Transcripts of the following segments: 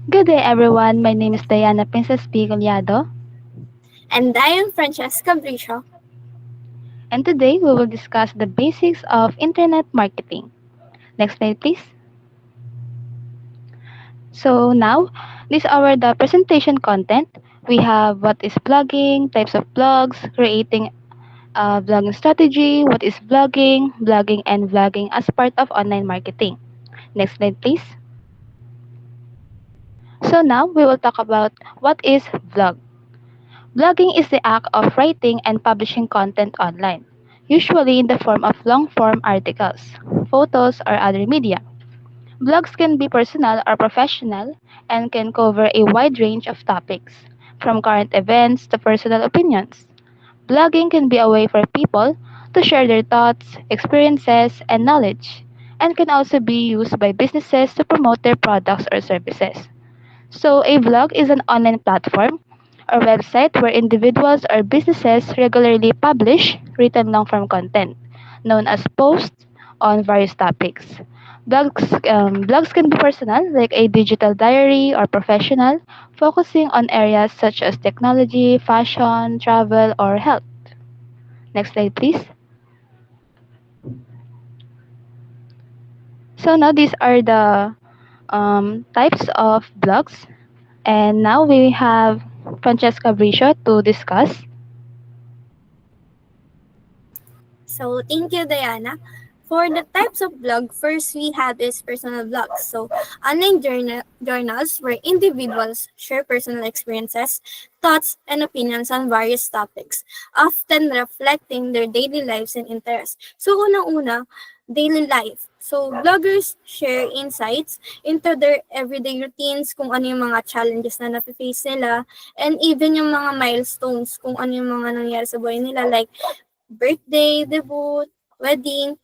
Good day, everyone. My name is Diana Princess P. Collado, And I am Francesca Briscio. and today we will discuss the basics of internet marketing. Next slide, please. So now, this our the presentation content. We have what is blogging, types of blogs, creating a blogging strategy, what is blogging and vlogging as part of online marketing. Next slide, please. So now we will talk about what is vlog. Blogging is the act of writing and publishing content online, usually in the form of long form articles, photos, or other media. Blogs can be personal or professional and can cover a wide range of topics, from current events to personal opinions. Blogging can be a way for people to share their thoughts, experiences, and knowledge, and can also be used by businesses to promote their products or services. So, a blog is an online platform or website where individuals or businesses regularly publish written long form content, known as posts on various topics. Blogs can be personal, like a digital diary, or professional, focusing on areas such as technology, fashion, travel, or health. Next slide, please. So, now these are the types of blogs. And now we have Francesca Briscio to discuss. So thank you, Diana. For the types of blog, first we have is personal blogs. So online journals where individuals share personal experiences, thoughts, and opinions on various topics, often reflecting their daily lives and interests. So unang-una, daily life. So bloggers share insights into their everyday routines, kung ano yung mga challenges na nafe-face nila, and even yung mga milestones, kung ano yung mga nangyari sa buhay nila, like birthday, debut, wedding,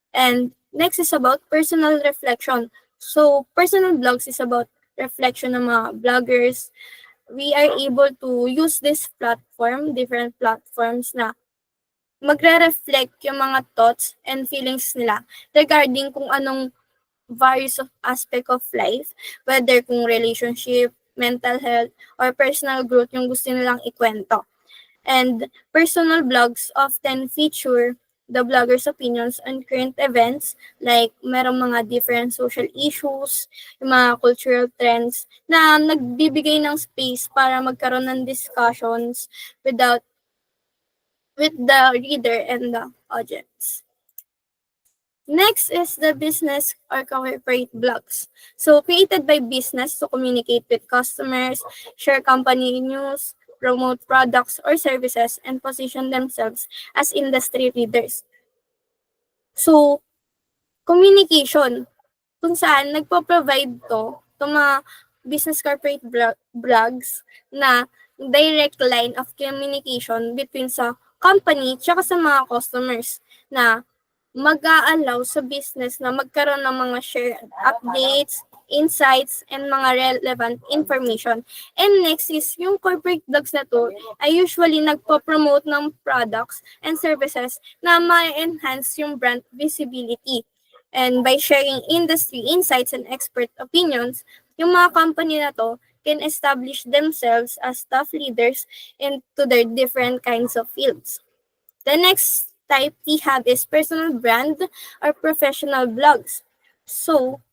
and next is about personal reflection. So, personal blogs is about reflection ng mga bloggers. We are able to use this platform, different platforms na magre-reflect yung mga thoughts and feelings nila regarding kung anong various of aspect of life, whether kung relationship, mental health, or personal growth yung gusto nilang ikwento. And personal blogs often feature the blogger's opinions on current events, like merong mga different social issues, yung mga cultural trends na nagbibigay ng space para magkaroon ng discussions without with the reader and the audience. Next is the business or corporate blogs. So created by business to communicate with customers, share company news, promote products or services, and position themselves as industry leaders. So, communication, kung saan nagpo-provide to mga business corporate blogs na direct line of communication between sa company tsaka sa mga customers na mag-a-allow sa business na magkaroon ng mga share updates, insights, and mga relevant information. And next is yung corporate blogs na to ay usually nagpo-promote ng products and services na ma-enhance yung brand visibility. And by sharing industry insights and expert opinions, yung mga company na to can establish themselves as thought leaders into their different kinds of fields. The next type we have is personal brand or professional blogs. So,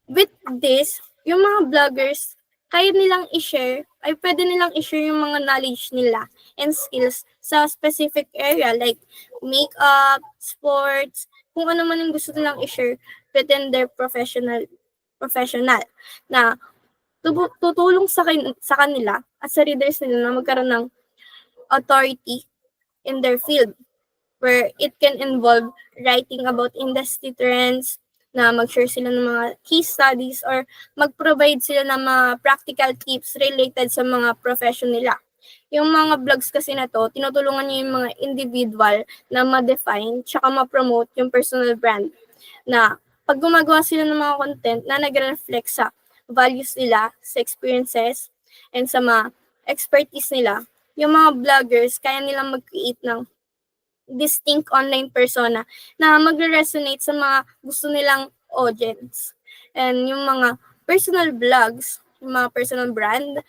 with this, yung mga bloggers, kaya nilang i-share, ay pwede nilang i-share yung mga knowledge nila and skills sa specific area like makeup, sports, kung ano man yung gusto nilang i-share within their professional na tutulong sa kanila at sa readers nila na magkaroon ng authority in their field where it can involve writing about industry trends, na mag-share sila ng mga case studies or mag-provide sila ng mga practical tips related sa mga profession nila. Yung mga blogs kasi na to, tinutulungan niya yung mga individual na ma-define tsaka ma-promote yung personal brand. Na pag gumagawa sila ng mga content na nagre-reflect sa values nila, sa experiences, and sa mga expertise nila, yung mga bloggers, kaya nilang mag-create ng distinct online persona na magre-resonate sa mga gusto nilang audience. And yung mga personal blogs, yung mga personal brand,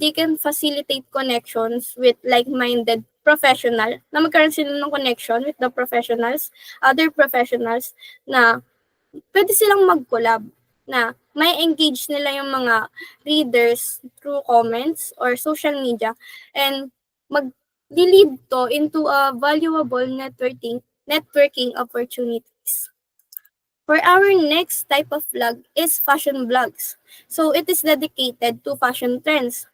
they can facilitate connections with like-minded professional na magkaroon sila ng connection with the professionals, other professionals na pwede silang mag-collab na may engage nila yung mga readers through comments or social media and mag-lead to into a valuable networking opportunities. For our next type of vlog is fashion vlogs. So it is dedicated to fashion trends,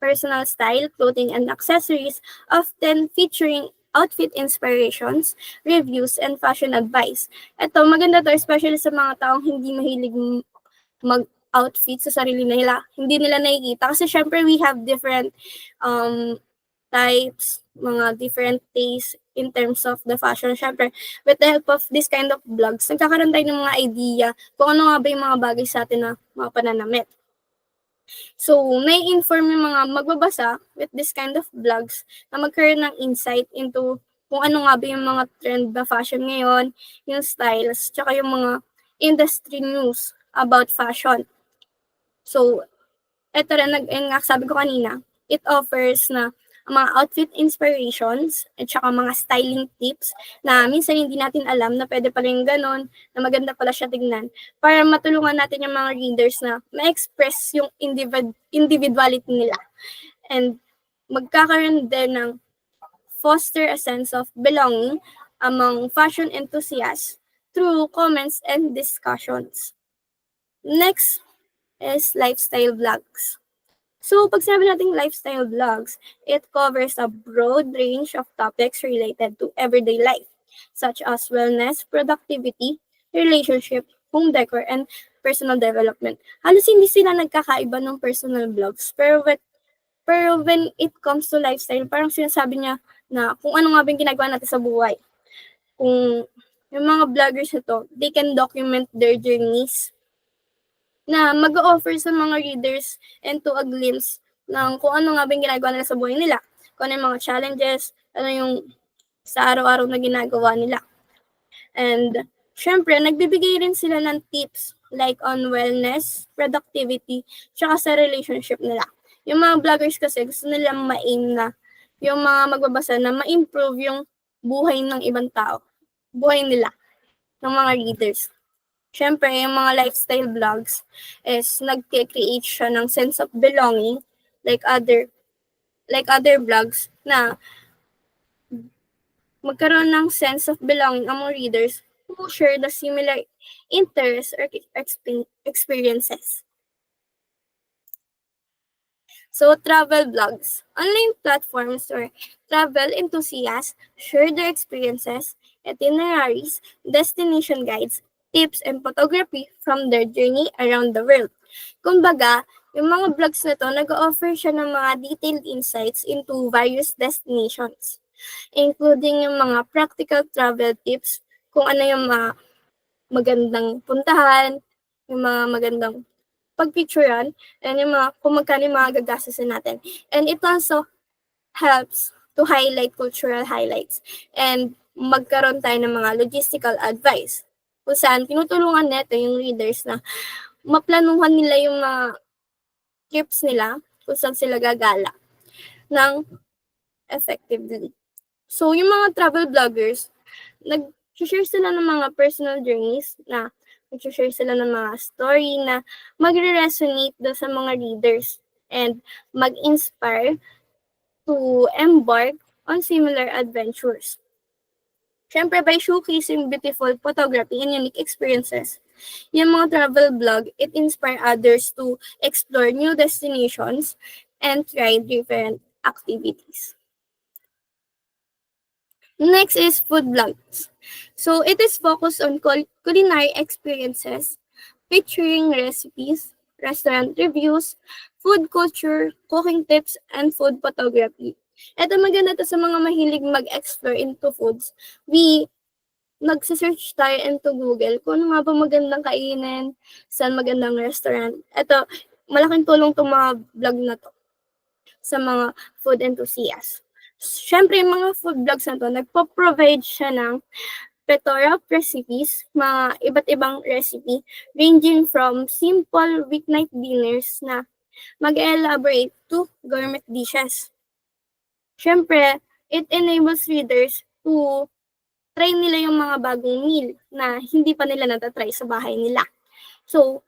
personal style, clothing, and accessories, often featuring outfit inspirations, reviews, and fashion advice. Ito, maganda to, especially sa mga taong hindi mahilig mag-outfit sa sarili nila. Hindi nila nakikita. Kasi syempre, we have different types, mga different tastes in terms of the fashion. Syempre, with the help of this kind of vlogs, nagkakaroon tayo ng mga idea kung ano nga ba yung mga bagay sa atin na mga pananamit. So, may inform yung mga magbabasa with this kind of vlogs na magkaroon ng insight into kung ano nga ba yung mga trend na fashion ngayon, yung styles, tsaka yung mga industry news about fashion. So, eto rin, nga sabi ko kanina, it offers na mga outfit inspirations at saka mga styling tips na minsan hindi natin alam na pwede pala yung ganon, na maganda pala siya tignan para matulungan natin yung mga readers na ma-express yung individuality nila. And magkakaroon din ng foster a sense of belonging among fashion enthusiasts through comments and discussions. Next is lifestyle vlogs. So, pag sinabi nating lifestyle vlogs, it covers a broad range of topics related to everyday life, such as wellness, productivity, relationship, home decor, and personal development. Halos hindi sila nagkakaiba ng personal vlogs, pero when it comes to lifestyle, parang sinasabi niya na kung ano nga ba yung ginagawa natin sa buhay. Kung yung mga vloggers ito, they can document their journeys na mag-offer sa mga readers into a glimpse ng kung ano nga ba yung ginagawa nila sa buhay nila. Kung ano yung mga challenges, ano yung sa araw-araw na ginagawa nila. And syempre, nagbibigay rin sila ng tips like on wellness, productivity, tsaka sa relationship nila. Yung mga vloggers kasi gusto nilang ma-aim na yung mga magbabasa na ma-improve yung buhay ng ibang tao, buhay nila, ng mga readers. Syempre, yung mga lifestyle vlogs is nag-create siya ng sense of belonging like other vlogs na magkaroon ng sense of belonging among readers who share the similar interests or experiences. So, travel vlogs. Online platforms where travel enthusiasts share their experiences, itineraries, destination guides, tips, and photography from their journey around the world. Kumbaga, yung mga vlogs na to, nag-offer siya ng mga detailed insights into various destinations, including yung mga practical travel tips, kung ano yung mga magandang puntahan, yung mga magandang pagpicturean, and yung mga, kung magkano yung mga gagastusin natin. And it also helps to highlight cultural highlights and magkaroon tayo ng mga logistical advice kung saan tinutulungan natin yung readers na maplanuhan nila yung mga trips nila kung saan sila gagala ng effectively. So, yung mga travel bloggers, nag-share sila ng mga personal journeys na nag-share sila ng mga story na magre-resonate do sa mga readers and mag-inspire to embark on similar adventures. Siyempre, by showcasing beautiful photography and unique experiences, yung mga travel blog, it inspire others to explore new destinations and try different activities. Next is food vlogs. So, it is focused on culinary experiences, featuring recipes, restaurant reviews, food culture, cooking tips, and food photography. Ito maganda to sa mga mahilig mag-explore into foods. Nagsisearch tayo into Google kung ano nga ba magandang kainin, saan magandang restaurant. Ito, malaking tulong itong mga vlog na to sa mga food enthusiasts. Siyempre, yung mga food vlogs na to, nagpo-provide siya ng plethora of recipes, mga iba't ibang recipe, ranging from simple weeknight dinners na mag-elaborate to gourmet dishes. Siyempre, it enables readers to try nila yung mga bagong meal na hindi pa nila natatry sa bahay nila. So,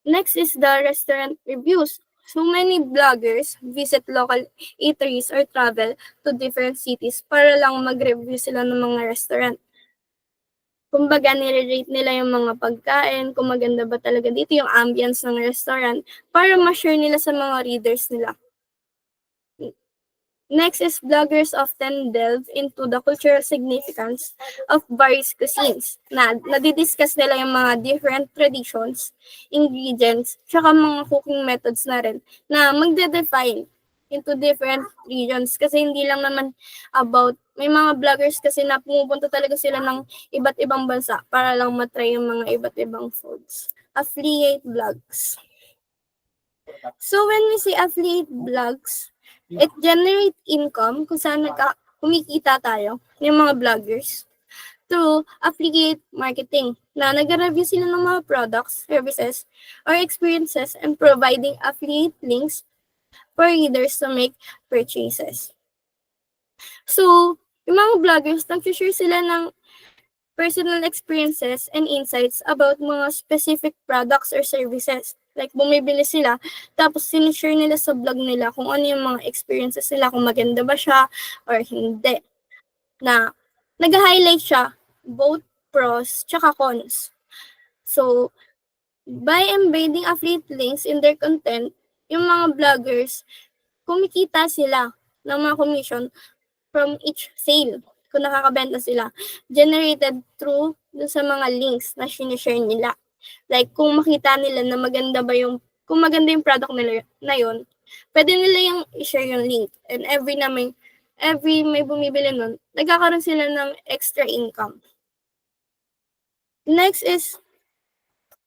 next is the restaurant reviews. So many bloggers visit local eateries or travel to different cities para lang mag-review sila ng mga restaurant. Kumbaga, nire-rate nila yung mga pagkain, kung maganda ba talaga dito yung ambience ng restaurant para ma-share nila sa mga readers nila. Next is bloggers often delve into the cultural significance of various cuisines. Nadidiscuss nila yung mga different traditions, ingredients, tsaka mga cooking methods na rin na magde-define into different regions kasi hindi lang naman about, may mga bloggers kasi na pumupunta talaga sila ng iba't ibang bansa para lang matry yung mga iba't ibang foods. Affiliate blogs. So when we say affiliate blogs, it generate income kung saan kumikita tayo, yung mga bloggers, through affiliate marketing na nag-review sila ng mga products, services, or experiences and providing affiliate links for readers to make purchases. So, yung mga bloggers, nag-share sila ng personal experiences and insights about mga specific products or services. Like, bumibili sila, tapos sinishare nila sa blog nila kung ano yung mga experiences nila, kung maganda ba siya or hindi. Na, nag-highlight siya, both pros tsaka cons. So, by embedding affiliate links in their content, yung mga bloggers, kumikita sila ng mga commission from each sale kung nakakabenta sila, generated through dun sa mga links na sinishare nila. Like, kung makita nila na maganda ba yung, kung maganda yung product nila na yun, pwede nila yung i-share yung link. And every may bumibili nun, nagkakaroon sila ng extra income. Next is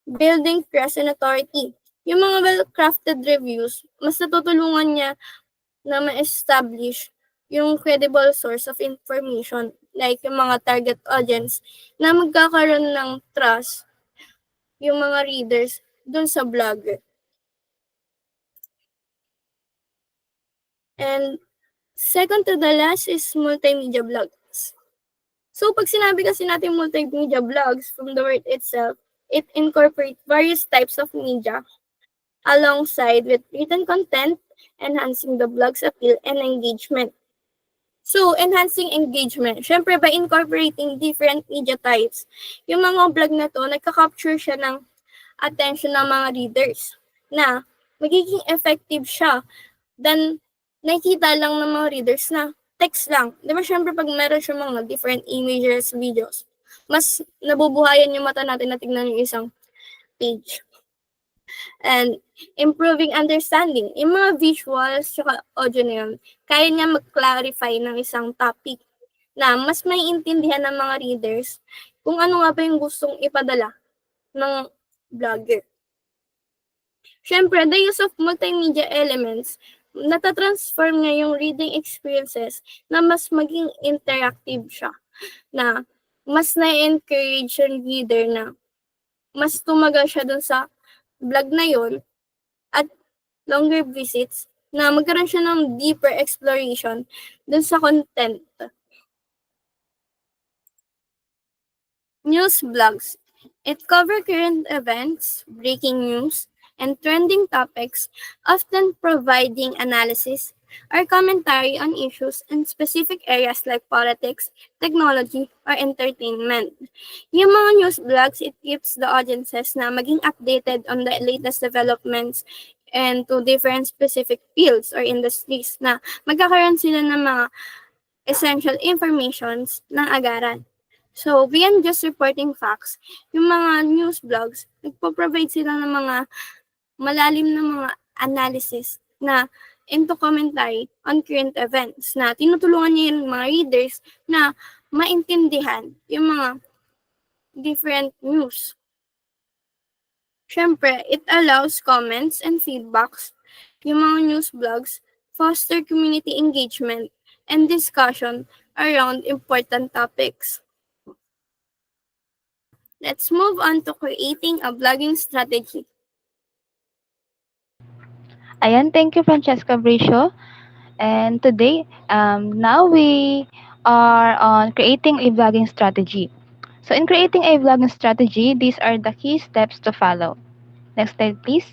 building trust and authority. Yung mga well-crafted reviews, mas natutulungan niya na ma-establish yung credible source of information, like yung mga target audience, na magkakaroon ng trust yung mga readers dun sa blogger. And second to the last is multimedia blogs. So pag sinabi kasi natin multimedia blogs, from the word itself, it incorporates various types of media alongside with written content, enhancing the blog's appeal and engagement. So, enhancing engagement. Syempre, by incorporating different media types, yung mga blog na to, nagka-capture siya ng attention ng mga readers na magiging effective siya than nakikita lang ng mga readers na text lang. Di ba, syempre, pag meron siya mga different images, videos, mas nabubuhayan yung mata natin na tignan yung isang page. And improving understanding. Yung mga visuals tsaka audio na yun, kaya niya mag-clarify ng isang topic na mas may intindihan ng mga readers kung ano nga ba yung gustong ipadala ng blogger. Siyempre, the use of multimedia elements, natatransform niya yung reading experiences na mas maging interactive siya, na mas na-encourage yung reader na mas tumagal siya dun sa blog na yon at longer visits na magkaroon siya ng deeper exploration dun sa content. News blogs. It covers current events, breaking news, and trending topics, often providing analysis or commentary on issues in specific areas like politics, technology, or entertainment. Yung mga news blogs, it keeps the audiences na maging updated on the latest developments and to different specific fields or industries na magkakaroon sila ng mga essential informations ng agaran. So, beyond just reporting facts, yung mga news blogs, nagpo-provide sila ng mga malalim na mga analysis na into commentary on current events na tinutulungan niya yung mga readers na maintindihan yung mga different news. Siyempre, it allows comments and feedbacks. Yung mga news blogs foster community engagement and discussion around important topics. Let's move on to creating a blogging strategy. Ayan, thank you, Francesca Bricio. And today, now we are on creating a vlogging strategy. So, in creating a vlogging strategy, these are the key steps to follow. Next slide, please.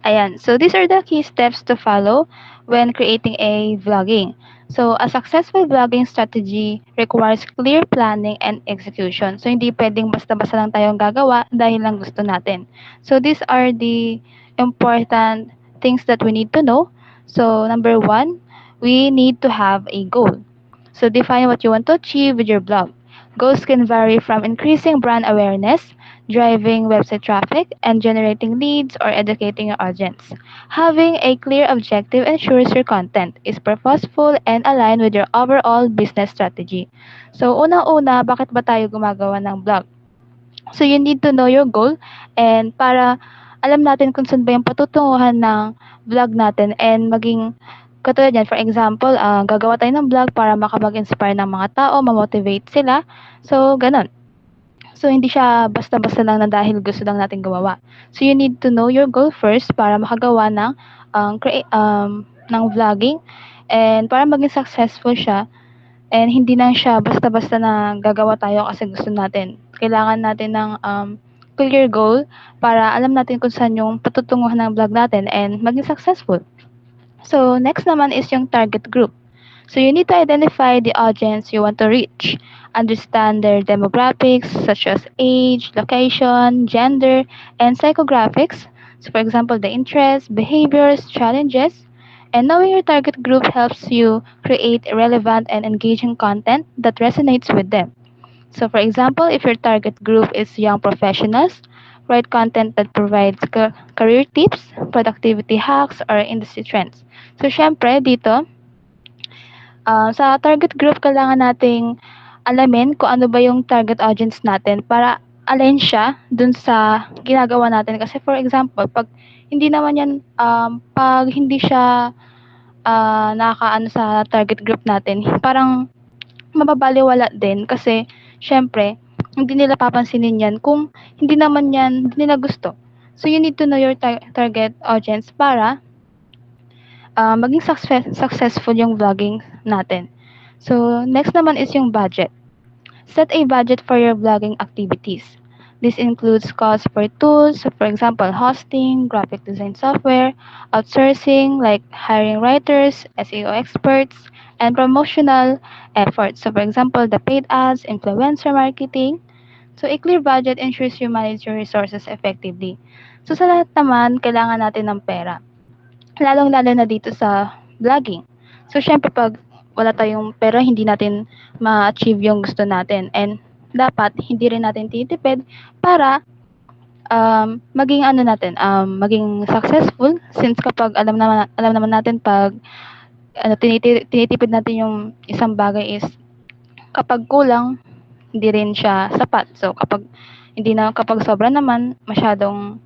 Ayan. So, these are the key steps to follow when creating a vlogging. So, a successful vlogging strategy requires clear planning and execution. So, hindi pwedeng basta-basta lang tayong gagawa dahil lang gusto natin. So, these are the important things that we need to know. So, number one, we need to have a goal. So, define what you want to achieve with your blog. Goals can vary from increasing brand awareness, driving website traffic, and generating leads or educating your audience. Having a clear objective ensures your content is purposeful and aligned with your overall business strategy. So, unang-una, bakit ba tayo gumagawa ng blog? So, you need to know your goal and para alam natin kung saan ba yung patutunguhan ng vlog natin and maging katulad yan, for example, gagawa tayo ng vlog para makapag-inspire ng mga tao, ma-motivate sila. So, ganun. So, hindi siya basta-basta lang na dahil gusto lang natin gumawa. So, you need to know your goal first para makagawa ng vlogging and para maging successful siya and hindi lang siya basta-basta na gagawa tayo kasi gusto natin. Kailangan natin ng clear goal para alam natin kung saan yung patutunguhan ng vlog natin and maging successful. So, next naman is yung target group. So, you need to identify the audience you want to reach. Understand their demographics such as age, location, gender, and psychographics. So, for example, the interests, behaviors, challenges. And knowing your target group helps you create relevant and engaging content that resonates with them. So, for example, if your target group is young professionals, write content that provides career tips, productivity hacks, or industry trends. So, syempre, dito, sa target group, kailangan nating alamin kung ano ba yung target audience natin para align siya dun sa ginagawa natin. Kasi for example, pag hindi siya nakakaano sa target group natin, parang mababalewala din kasi syempre, hindi nila papansinin yan kung hindi nila gusto. So, you need to know your target audience para maging successful yung vlogging natin. So, next naman is yung budget. Set a budget for your vlogging activities. This includes costs for tools, so for example, hosting, graphic design software, outsourcing like hiring writers, SEO experts, and promotional efforts. So for example, the paid ads, influencer marketing. So a clear budget ensures you manage your resources effectively. So sa lahat naman, kailangan natin ng pera. Lalong-lalo na dito sa vlogging. So, siyempre 'pag wala tayong pera, hindi natin ma-achieve yung gusto natin and dapat hindi rin natin tinitipid para, maging ano natin, maging successful since kapag alam naman natin 'pag ano, tinitipid natin yung isang bagay is kapag kulang, hindi rin siya sapat. So, kapag sobra naman, masyadong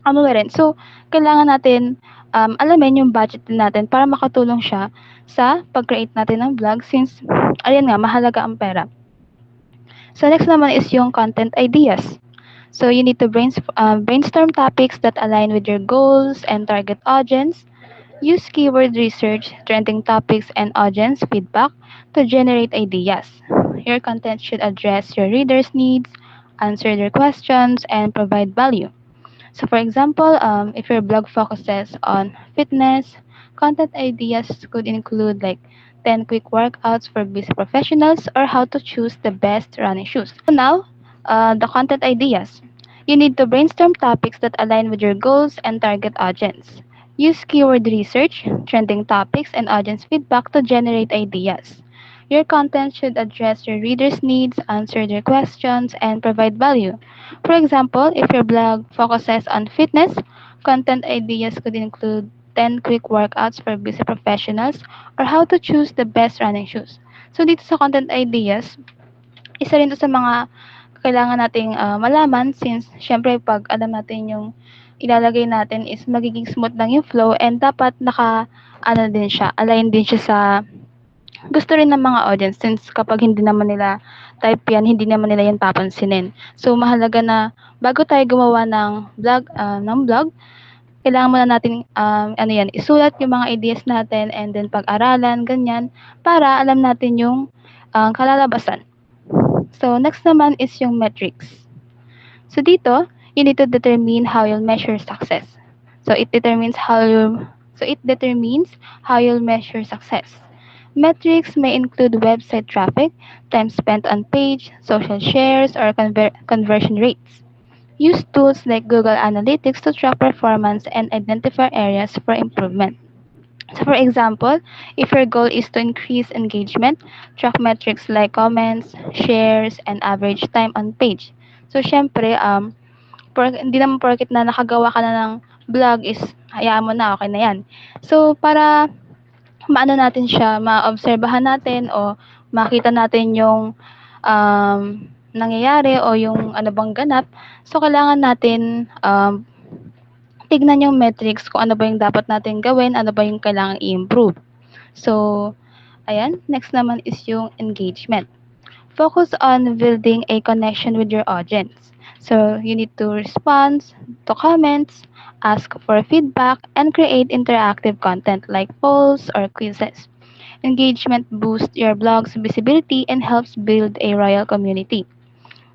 ano na rin. So, kailangan natin, alamin yung budget din natin para makatulong siya sa pag-create natin ng vlog since ayan nga, mahalaga ang pera. So, next naman is yung content ideas. So, you need to brainstorm topics that align with your goals and target audience. Use keyword research, trending topics, and audience feedback to generate ideas. Your content should address your readers' needs, answer their questions, and provide value. So, for example, if your blog focuses on fitness, content ideas could include like 10 quick workouts for busy professionals or how to choose the best running shoes. So, now, the content ideas. You need to brainstorm topics that align with your goals and target audience. Use keyword research, trending topics, and audience feedback to generate ideas. Your content should address your readers' needs, answer their questions, and provide value. For example, if your blog focuses on fitness, content ideas could include 10 quick workouts for busy professionals or how to choose the best running shoes. So dito sa content ideas, isa rin to sa mga kailangan nating malaman since syempre pag alam natin yung ilalagay natin is magiging smooth lang yung flow and dapat align din siya sa gusto rin ng mga audience since kapag hindi naman nila type yan, hindi naman nila yan papansinin. So, mahalaga na bago tayo gumawa ng vlog, kailangan muna natin, ano yan, isulat yung mga ideas natin and then pag-aralan, ganyan, para alam natin yung kalalabasan. So, next naman is yung metrics. So, dito, you need to determine how you'll measure success. So, it determines how you'll measure success. Metrics may include website traffic, time spent on page, social shares, or conversion rates. Use tools like Google Analytics to track performance and identify areas for improvement. So for example, if your goal is to increase engagement, track metrics like comments, shares, and average time on page. So syempre, hindi naman porket na nakagawa ka na ng vlog is hayaan mo na, okay na yan. So para maano natin siya, maobserbahan natin o makita natin yung nangyayari o yung ano bang ganap. So, kailangan natin tignan yung metrics kung ano ba yung dapat natin gawin, ano ba yung kailangan i-improve. So, ayan, next naman is yung engagement. Focus on building a connection with your audience. So, you need to respond to comments, ask for feedback, and create interactive content like polls or quizzes. Engagement boosts your blog's visibility and helps build a royal community.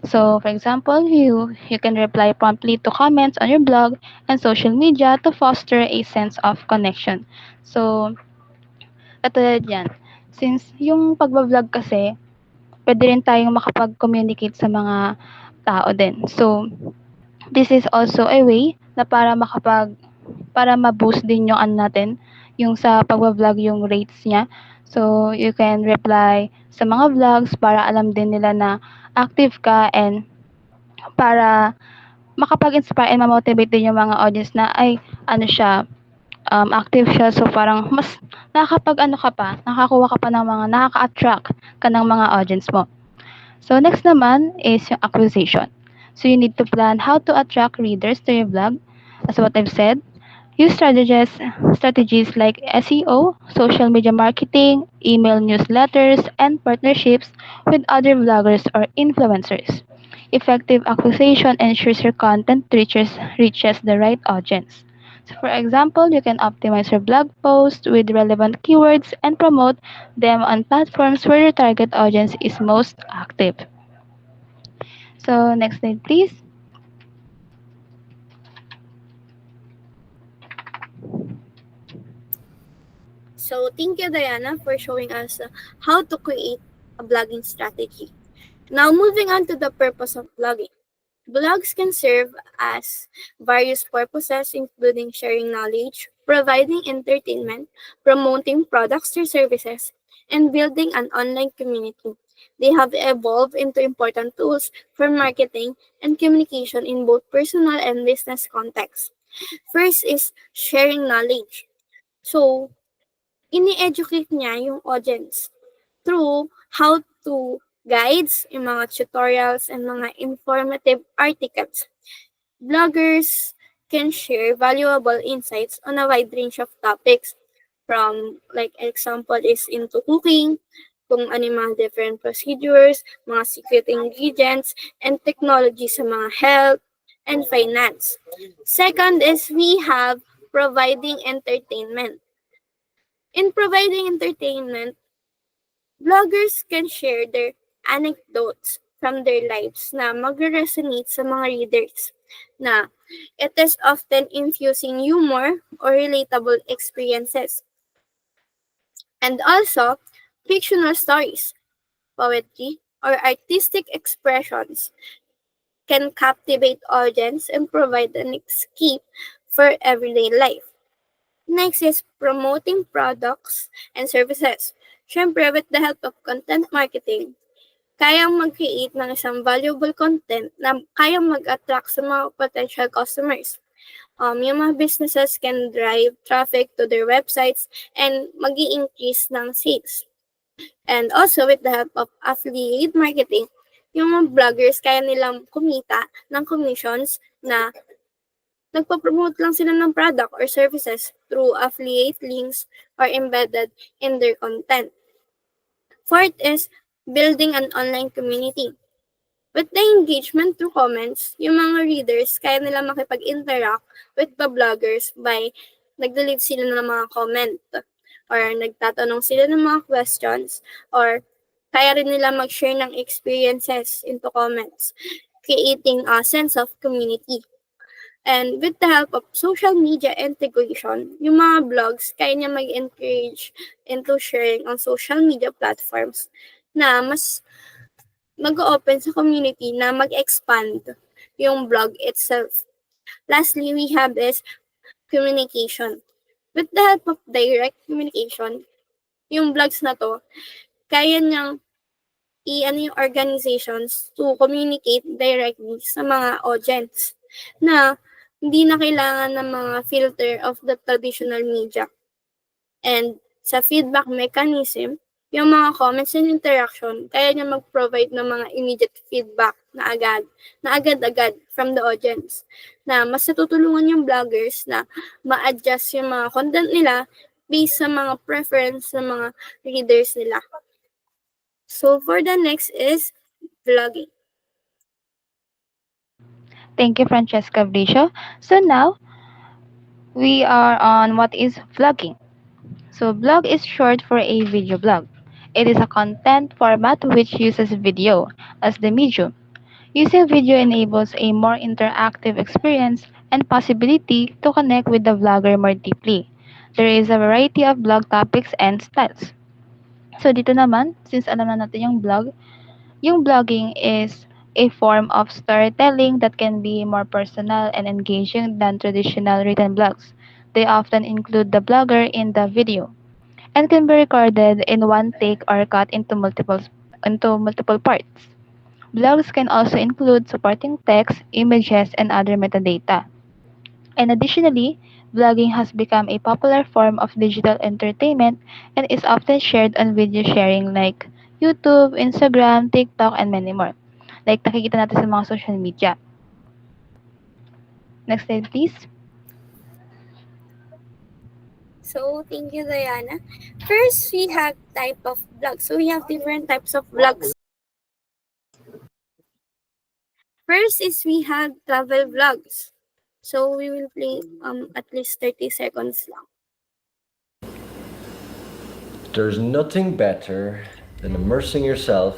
So, for example, you can reply promptly to comments on your blog and social media to foster a sense of connection. So, katulad yan. Since yung pagbablog kasi, pwede rin tayong makapag-communicate sa mga tao din. So, this is also a way na para ma-boost din yung ano natin, yung sa pagba-vlog yung rates niya. So, you can reply sa mga vlogs para alam din nila na active ka and para makapag-inspire and ma-motivate din yung mga audience na ay ano siya, active siya. So, parang mas nakakapag-ano ka pa, nakakuha ka pa ng mga nakaka-attract ka ng mga audience mo. So, next naman is yung acquisition. So, you need to plan how to attract readers to your blog. As what I've said, use strategies like SEO, social media marketing, email newsletters, and partnerships with other bloggers or influencers. Effective acquisition ensures your content reaches the right audience. So for example, you can optimize your blog posts with relevant keywords and promote them on platforms where your target audience is most active. So next slide please. So, thank you, Diana, for showing us how to create a blogging strategy. Now, moving on to the purpose of blogging. Blogs can serve as various purposes, including sharing knowledge, providing entertainment, promoting products or services, and building an online community. They have evolved into important tools for marketing and communication in both personal and business contexts. First is sharing knowledge. So, ini-educate niya yung audience through how-to guides, yung mga tutorials, and mga informative articles. Bloggers can share valuable insights on a wide range of topics from, like, example is into cooking, kung ano yung mga different procedures, mga secret ingredients, and technology sa mga health and finance. Second is we have providing entertainment. In providing entertainment, bloggers can share their anecdotes from their lives na mag-resonate sa mga readers na it is often infusing humor or relatable experiences. And also, fictional stories, poetry, or artistic expressions can captivate audience and provide an escape for everyday life. Next is promoting products and services. Siyempre, with the help of content marketing, kayang mag-create ng isang valuable content na kayang mag-attract sa mga potential customers. Yung mga businesses can drive traffic to their websites and mag-i-increase ng sales. And also, with the help of affiliate marketing, yung mga bloggers kaya nilang kumita ng commissions na nagpo-promote lang sila ng product or services through affiliate links or embedded in their content. Fourth is building an online community. With the engagement through comments, yung mga readers, kaya nila makipag-interact with the bloggers by nagde-leave sila ng mga comment or nagtatanong sila ng mga questions or kaya rin nila mag-share ng experiences into comments, creating a sense of community. And with the help of social media integration, yung mga blogs, kaya niya mag-encourage into sharing on social media platforms na mas mag-open sa community na mag-expand yung blog itself. Lastly, we have is communication. With the help of direct communication, yung blogs na to, kaya niyang i-ano yung organizations to communicate directly sa mga audience na hindi na kailangan ng mga filter of the traditional media. And sa feedback mechanism, yung mga comments and interaction, kaya niya mag-provide ng mga immediate feedback na agad-agad from the audience, na mas natutulungan yung bloggers na ma-adjust yung mga content nila based sa mga preference ng mga readers nila. So for the next is vlogging. Thank you, Francesca Bricio. So now we are on what is vlogging. So blog is short for a video blog. It is a content format which uses video as the medium. Using video enables a more interactive experience and possibility to connect with the vlogger more deeply. There is a variety of blog topics and styles. So dito naman, since alam na natin yung blogging is a form of storytelling that can be more personal and engaging than traditional written blogs. They often include the blogger in the video and can be recorded in one take or cut into multiple parts. Blogs can also include supporting text, images, and other metadata. And additionally, blogging has become a popular form of digital entertainment and is often shared on video sharing like YouTube, Instagram, TikTok, and many more. Like nakikita natin sa mga social media. Next slide, please. So, thank you, Diana. First, we have type of vlogs. So, we have different types of vlogs. First is we have travel vlogs. So, we will play at least 30 seconds lang. There's nothing better than immersing yourself.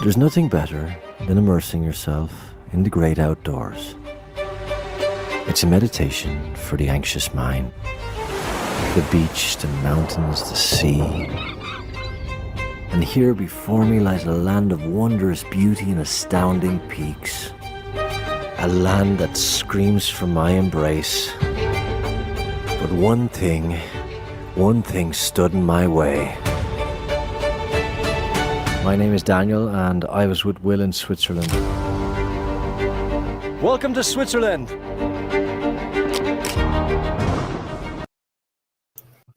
There's nothing better than immersing yourself in the great outdoors. It's a meditation for the anxious mind. The beach, the mountains, the sea. And here before me lies a land of wondrous beauty and astounding peaks. A land that screams for my embrace. But one thing stood in my way. My name is Daniel and I was with Will in Switzerland. Welcome to Switzerland!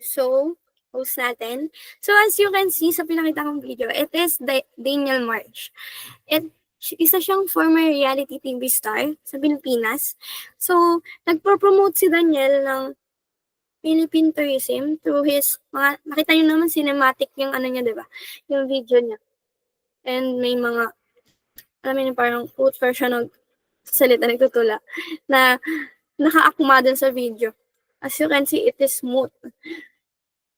So, host natin. So, as you can see sa pinakita kong video, it is Daniel March. Isa siyang former reality TV star sa Pilipinas. So, nagpo-promote si Daniel ng Philippine tourism through his mga, nakita niyo naman cinematic yung ano niya, diba? Yung video niya. And may mga, alam niyo parang quote version ng salita nagtutula na naka-akma dun sa video. As you can see, it is smooth.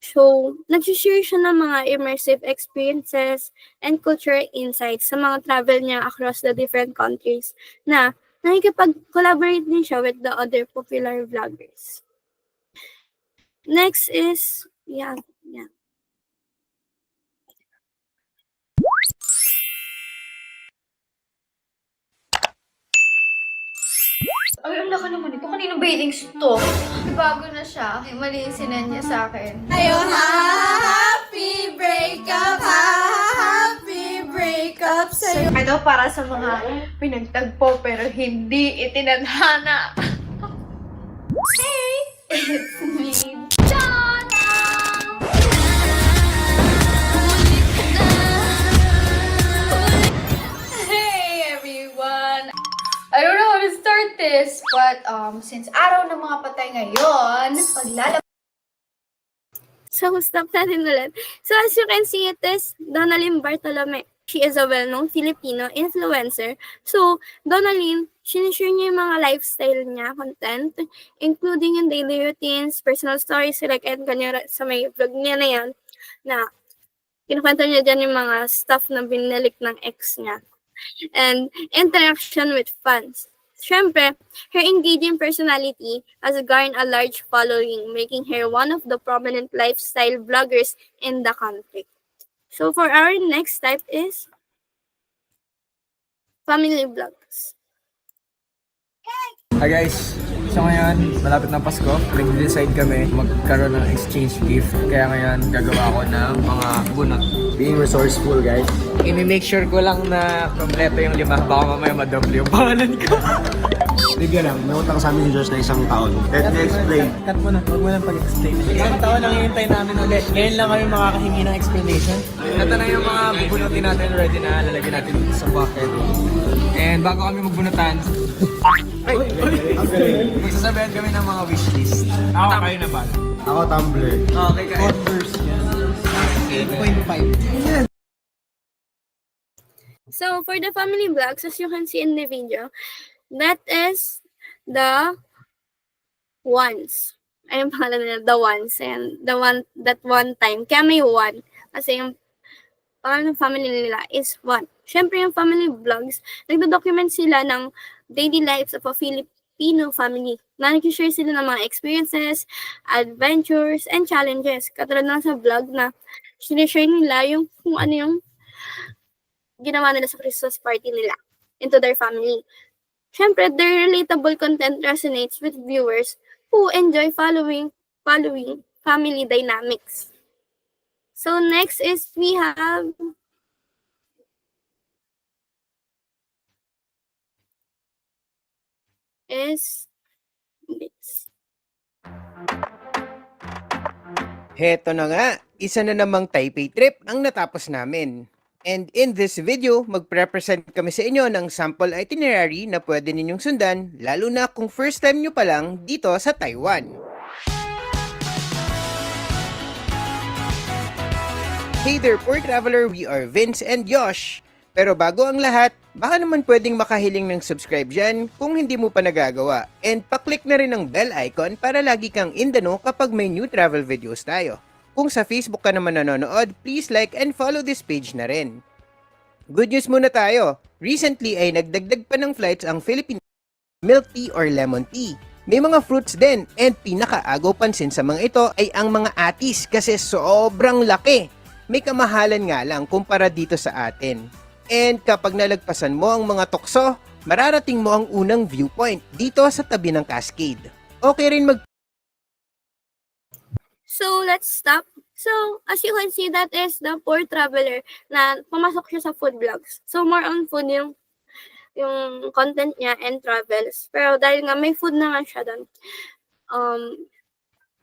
So, nag-share siya ng mga immersive experiences and cultural insights sa mga travel niya across the different countries na nakikipag-collaborate din siya with the other popular vloggers. Next is, yeah. Ay, ang laki naman ito. Kanino ba yung to? Bago na siya. Mali yung sinend niya sa akin. Ayun, happy breakup, happy breakup sa'yo. Ito para sa mga pinagtagpo pero hindi itinadhana. Hey! It's me, Jana! Hey, everyone! I don't know how to start this, but since araw ng mga patay ngayon, So, stop natin ulit. So, as you can see, it is Donalyn Bartolome. She is a well-known Filipino influencer. So, Donalyn, sinishare niya yung mga lifestyle niya, content, including yung daily routines, personal stories, like and kanya sa may vlog niya na yan, na kinukwento niya dyan yung mga stuff na binalik ng ex niya. And interaction with fans. Siyempre, her engaging personality has garnered a large following, making her one of the prominent lifestyle bloggers in the country. So for our next type is family vlogs. Hi guys! So ngayon, malapit ng Pasko, nag-decide kami magkaroon ng exchange gift. Kaya ngayon, gagawa ako ng mga bunot. Being resourceful, guys. I-make sure ko lang na kompleto yung 5. Baka mamaya madoble yung pangalan ko. Bigyan lang, may utang sa amin ni Josh na 1 taon. Let me explain. Cut mo na, huwag mo lang pag-explain. 1 taon lang hihintay namin ulit. Ngayon lang kami makakahingi ng explanation. Ito na yung mga bubunutin natin, ready na lalagyan natin sa bucket. And bago kami magbunutan, magsasabihan kami ng mga wishlist. Ako kayo na ba? Ako, Tumblr. Okay, kayo. 8.5. So for the family vlogs, as you can see in the video, that is the ones. Ayun pangalan nila, the ones. And the one, that one time. Kaya may one. Kasi yung family nila is one. Siyempre yung family vlogs, nagdo-document sila ng daily lives of a Filipino family. Na nag-share sila ng mga experiences, adventures, and challenges. Katulad na sa vlog na sinishare nila yung kung ano yung ginawa nila sa Christmas party nila into their family. Siyempre, their relatable content resonates with viewers who enjoy following family dynamics. So next is we have Heto na nga, isa na namang Taipei trip ang natapos namin. And in this video, magpre-present kami sa inyo ng sample itinerary na pwede ninyong sundan, lalo na kung first time nyo pa lang dito sa Taiwan. Hey there, poor traveler, we are Vince and Josh. Pero bago ang lahat, baka naman pwedeng makahiling ng subscribe dyan kung hindi mo pa nagagawa. And paklik na rin ang bell icon para lagi kang in the know kapag may new travel videos tayo. Kung sa Facebook ka naman nanonood, please like and follow this page na rin. Good news muna tayo. Recently ay nagdagdag pa ng flights ang Philippine milk tea or lemon tea. May mga fruits din and pinakaagaw pansin sa mga ito ay ang mga atis kasi sobrang laki. May kamahalan nga lang kumpara dito sa atin. And kapag nalagpasan mo ang mga tukso, mararating mo ang unang viewpoint dito sa tabi ng cascade. Okay rin So, let's stop. So, as you can see, that is the poor traveler na pumasok siya sa food vlogs. So, more on food yung content niya and travels. Pero dahil nga may food naman siya doon,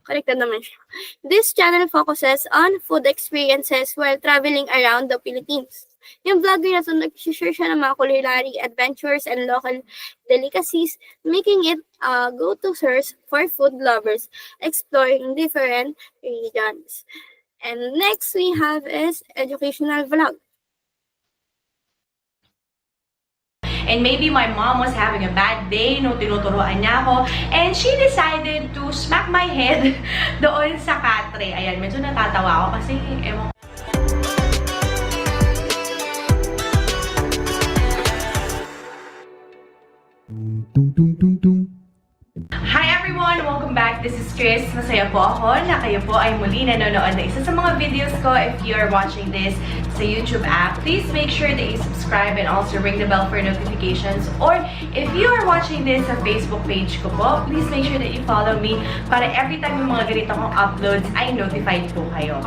connected naman siya. This channel focuses on food experiences while traveling around the Philippines. Yung vlogger na ito, nag-share siya ng mga culinary adventures and local delicacies, making it a go-to source for food lovers exploring different regions. And next we have is educational vlog. And maybe my mom was having a bad day nung tinuturuan niya ako. And she decided to smack my head doon sa katre. Ayan, medyo natatawa ako kasi ewan ko. Hi everyone! Welcome back. This is Chris. Masaya po ako na kayo po ay muli nanonood na isa sa mga videos ko. If you are watching this sa YouTube app, please make sure that you subscribe and also ring the bell for notifications. Or if you are watching this sa Facebook page ko po, please make sure that you follow me para every time yung mga ganito kong uploads ay notified po kayo.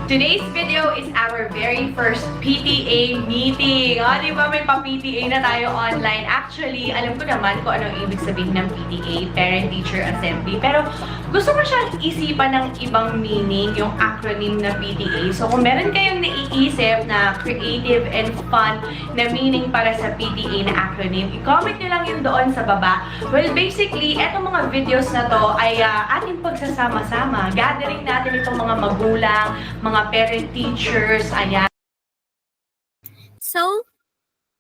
Today's video is our very first PTA meeting. Di ba may pa-PTA na tayo online? Actually, alam ko naman kung anong ibig sabihin ng PTA, Parent Teacher Assembly. Pero gusto ko siyang isipan ng ibang meaning, yung acronym na PTA. So kung meron kayong naiisip na creative and fun na meaning para sa PTA na acronym, i-comment nyo lang yun doon sa baba. Well, basically, etong mga videos na to ay ating pagsasama-sama. Gathering natin itong mga magulang, mga parent teachers, ayan. So,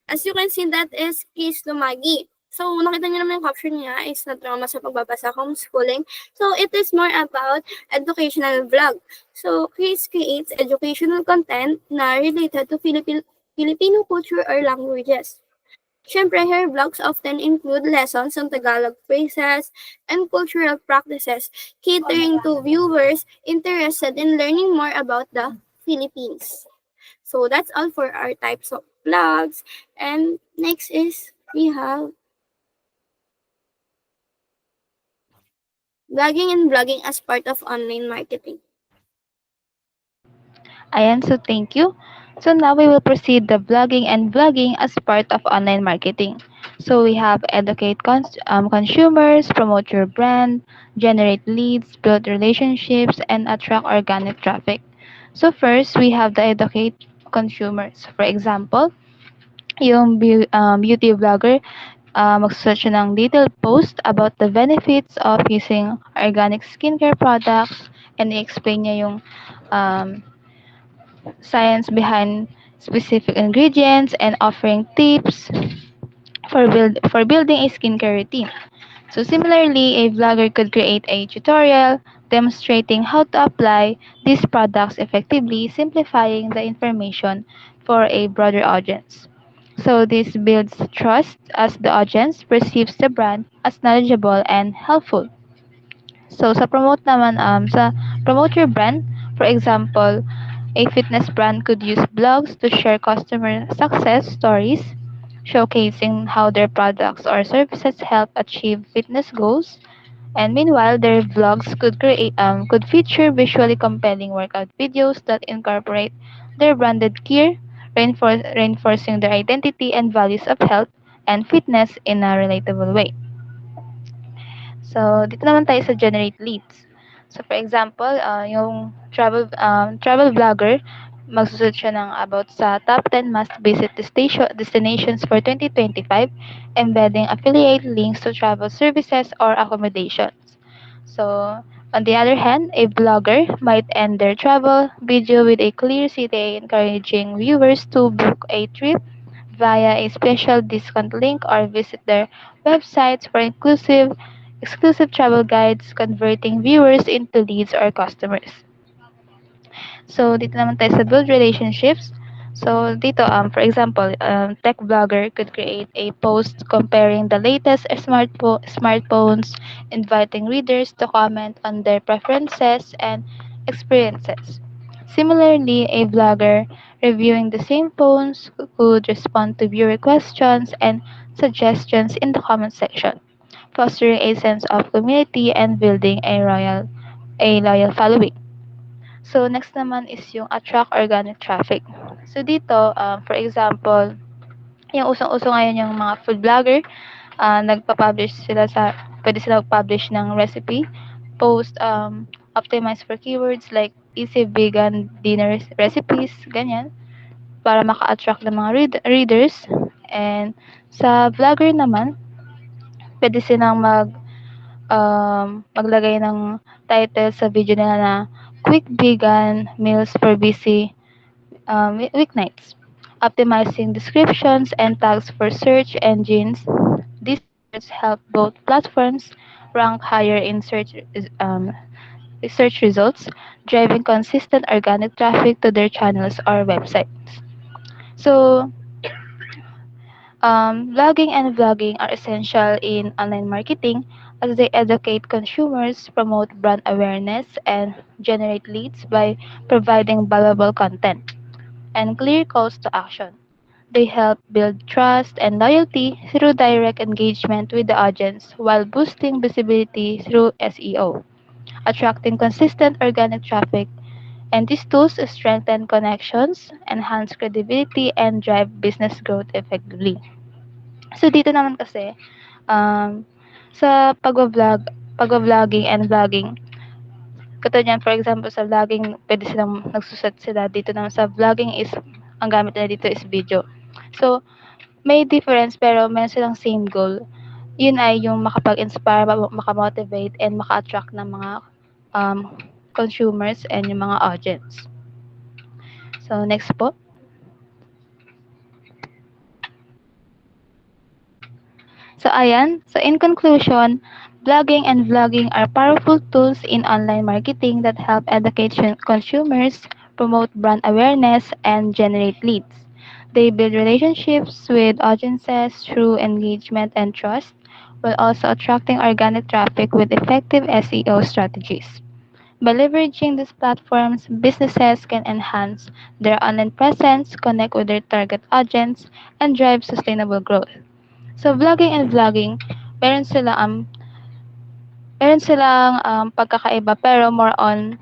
as you can see, that is Kiss Lumagi. So, nakita niyo naman yung caption niya is na trauma sa pagbabasa, homeschooling. So, it is more about educational vlog. So, Chris creates educational content na related to Filipino culture or languages. Siyempre, her vlogs often include lessons on Tagalog phrases and cultural practices, catering to viewers interested in learning more about the Philippines. So, that's all for our types of vlogs. And next is we have blogging and vlogging as part of online marketing. Ayan, so thank you. So now we will proceed the blogging and vlogging as part of online marketing. So we have educate consumers, promote your brand, generate leads, build relationships, and attract organic traffic. So first, we have the educate consumers. For example, yung beauty vlogger, magsusearch siya ng detailed post about the benefits of using organic skincare products and i-explain niya yung um, science behind specific ingredients and offering tips for building a skincare routine. So similarly, a vlogger could create a tutorial demonstrating how to apply these products effectively, simplifying the information for a broader audience. So this builds trust as the audience perceives the brand as knowledgeable and helpful. So sa promote your brand, for example, a fitness brand could use blogs to share customer success stories, showcasing how their products or services help achieve fitness goals. And meanwhile, their vlogs could feature visually compelling workout videos that incorporate their branded gear, reinforcing their identity and values of health and fitness in a relatable way. So, dito naman tayo sa generate leads. So, for example, yung travel vlogger, magsusunod siya ng about sa top 10 must-visit destinations for 2025, embedding affiliate links to travel services or accommodations. So, on the other hand, a blogger might end their travel video with a clear CTA encouraging viewers to book a trip via a special discount link or visit their websites for exclusive travel guides, converting viewers into leads or customers. So, dito naman tayo sa build relationships. So, dito, for example, tech blogger could create a post comparing the latest smartphones, inviting readers to comment on their preferences and experiences. Similarly, a blogger reviewing the same phones could respond to viewer questions and suggestions in the comment section, fostering a sense of community and building a loyal following. So, next naman is yung attract organic traffic. So, dito, for example, yung usong-uso ngayon yung mga food vlogger, pwede sila mag-publish ng recipe, post, optimized for keywords like easy vegan dinner recipes, ganyan, para maka-attract ng mga readers. And sa vlogger naman, pwede silang maglagay ng title sa video nila na quick vegan meals for busy weeknights, optimizing descriptions and tags for search engines. These efforts help both platforms rank higher in search results, driving consistent organic traffic to their channels or websites. So, blogging and vlogging are essential in online marketing as they educate consumers, promote brand awareness, and generate leads by providing valuable content and clear calls to action. They help build trust and loyalty through direct engagement with the audience while boosting visibility through SEO, attracting consistent organic traffic. And these tools strengthen connections, enhance credibility, and drive business growth effectively. So dito naman kasi, um, sa pagbablog, pag-vlogging and vlogging. Katulad niyan, for example, sa vlogging, pwede silang nagsuset sila dito naman sa vlogging is, ang gamit nila dito is video. So, may difference pero meron silang same goal. Yun ay yung makapag-inspire, makamotivate, and maka-attract ng mga consumers and yung mga audience. So, next po. So, ayan. So, in conclusion, blogging and vlogging are powerful tools in online marketing that help educate consumers, promote brand awareness, and generate leads. They build relationships with audiences through engagement and trust, while also attracting organic traffic with effective SEO strategies. By leveraging these platforms, businesses can enhance their online presence, connect with their target audience, and drive sustainable growth. So, vlogging and vlogging, meron sila meron silang pagkakaiba pero more on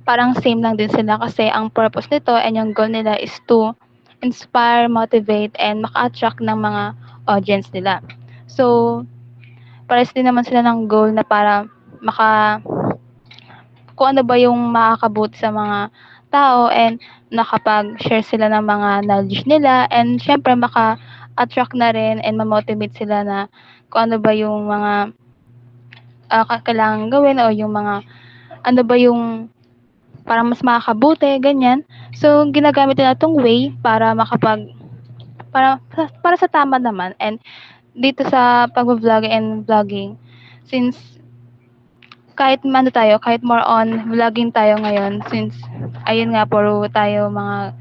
parang same lang din sila kasi ang purpose nito and yung goal nila is to inspire, motivate, and maka-attract ng mga audience nila. So, pares din naman sila ng goal na para kung ano ba yung makakabuti sa mga tao and nakapag-share sila ng mga knowledge nila and syempre maka-attract na rin and ma-motivate sila na kung ano ba yung mga kailangan gawin o yung mga ano ba yung para mas makakabuti, ganyan. So, ginagamit nila itong way para para sa tama naman. And dito sa pag-vlog and vlogging, since kahit kahit more on vlogging tayo ngayon, since ayun nga, puro tayo mga,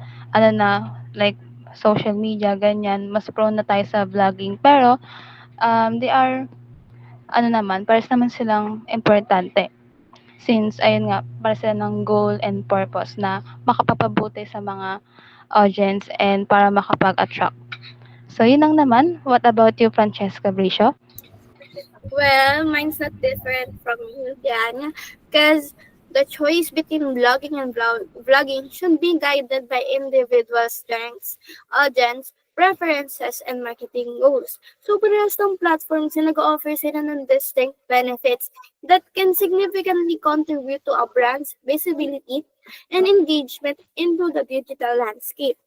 like, social media, ganyan, mas prone na tayo sa vlogging. Pero, they are, pares naman silang importante. Since, ayun nga, para sila ng goal and purpose na makapapabuti sa mga audience and para makapag-attract. So, yun lang naman. What about you, Francesca Bricio? Well, mine's not different from you, Diana, because the choice between blogging and vlogging should be guided by individual strengths, audience, preferences, and marketing goals. So, parehas ng platforms na nag-offer sila ng distinct benefits that can significantly contribute to a brand's visibility and engagement into the digital landscape.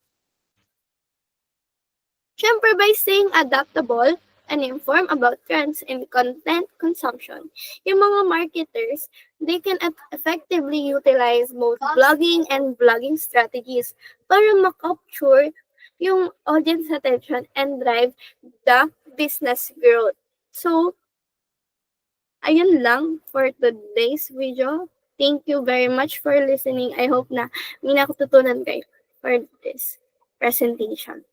Siyempre, by staying adaptable and informed about trends in content consumption, yung mga marketers, they can effectively utilize both blogging and vlogging strategies para makapture yung audience attention and drive the business growth. So, ayun lang for today's video. Thank you very much for listening. I hope na may natutunan kayo for this presentation.